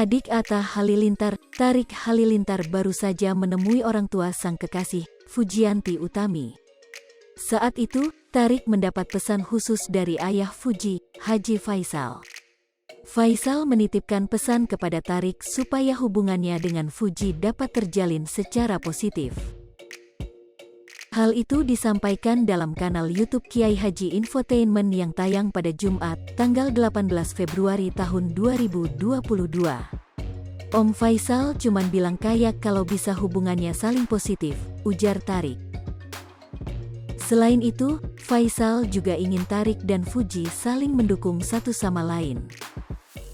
Adik Atta Halilintar, Tarik Halilintar baru saja menemui orang tua sang kekasih, Fujianti Utami. Saat itu, Tarik mendapat pesan khusus dari ayah Fuji, Haji Faisal. Faisal menitipkan pesan kepada Tarik supaya hubungannya dengan Fuji dapat terjalin secara positif. Hal itu disampaikan dalam kanal YouTube Kiai Haji Infotainment yang tayang pada Jumat, tanggal 18 Februari tahun 2022. Om Faisal cuman bilang kayak kalau bisa hubungannya saling positif, ujar Tarik. Selain itu, Faisal juga ingin Tarik dan Fuji saling mendukung satu sama lain.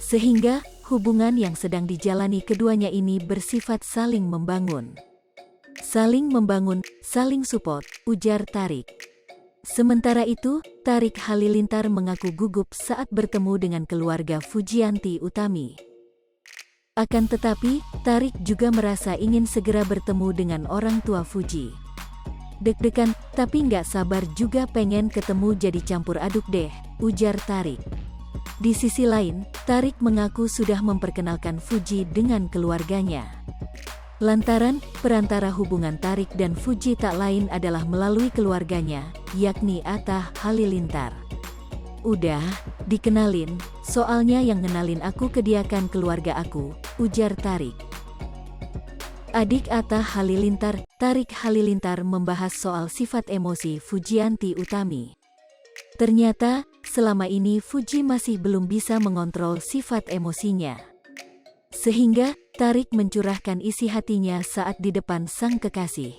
Sehingga, hubungan yang sedang dijalani keduanya ini bersifat saling membangun. Saling membangun, saling support, ujar Tarik. Sementara itu, Tarik Halilintar mengaku gugup saat bertemu dengan keluarga Fujianti Utami. Akan tetapi, Tarik juga merasa ingin segera bertemu dengan orang tua Fuji. Deg-degan, tapi nggak sabar juga pengen ketemu jadi campur aduk deh, ujar Tarik. Di sisi lain, Tarik mengaku sudah memperkenalkan Fuji dengan keluarganya. Lantaran, perantara hubungan Tarik dan Fuji tak lain adalah melalui keluarganya, yakni Atta Halilintar. Udah, dikenalin, soalnya yang ngenalin aku ke dia kan keluarga aku, ujar Tarik. Adik Atta Halilintar, Tarik Halilintar membahas soal sifat emosi Fujianti Utami. Ternyata, selama ini Fuji masih belum bisa mengontrol sifat emosinya. Sehingga, Tarik mencurahkan isi hatinya saat di depan sang kekasih.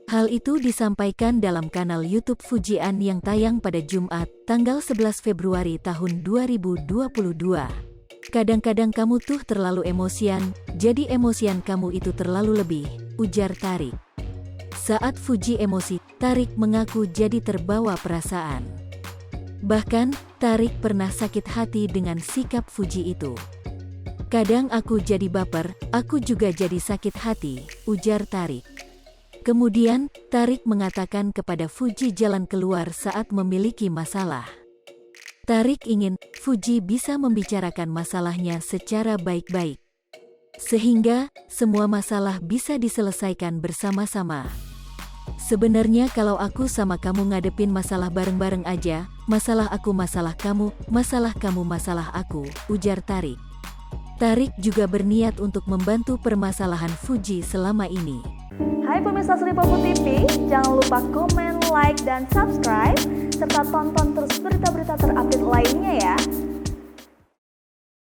Hal itu disampaikan dalam kanal YouTube Fujian yang tayang pada Jumat, tanggal 11 Februari tahun 2022. Kadang-kadang kamu tuh terlalu emosian, jadi emosian kamu itu terlalu lebih, ujar Tarik. Saat Fuji emosi, Tarik mengaku jadi terbawa perasaan. Bahkan, Tarik pernah sakit hati dengan sikap Fuji itu. Kadang aku jadi baper, aku juga jadi sakit hati, ujar Tarik. Kemudian, Tarik mengatakan kepada Fuji jalan keluar saat memiliki masalah. Tarik ingin Fuji bisa membicarakan masalahnya secara baik-baik. Sehingga, semua masalah bisa diselesaikan bersama-sama. Sebenarnya kalau aku sama kamu ngadepin masalah bareng-bareng aja, masalah aku masalah kamu masalah aku, ujar Tarik. Tarik juga berniat untuk membantu permasalahan Fuji selama ini. Hai pemirsa Sri Popo TV, jangan lupa komen, like, dan subscribe, serta tonton terus berita-berita terupdate lainnya ya.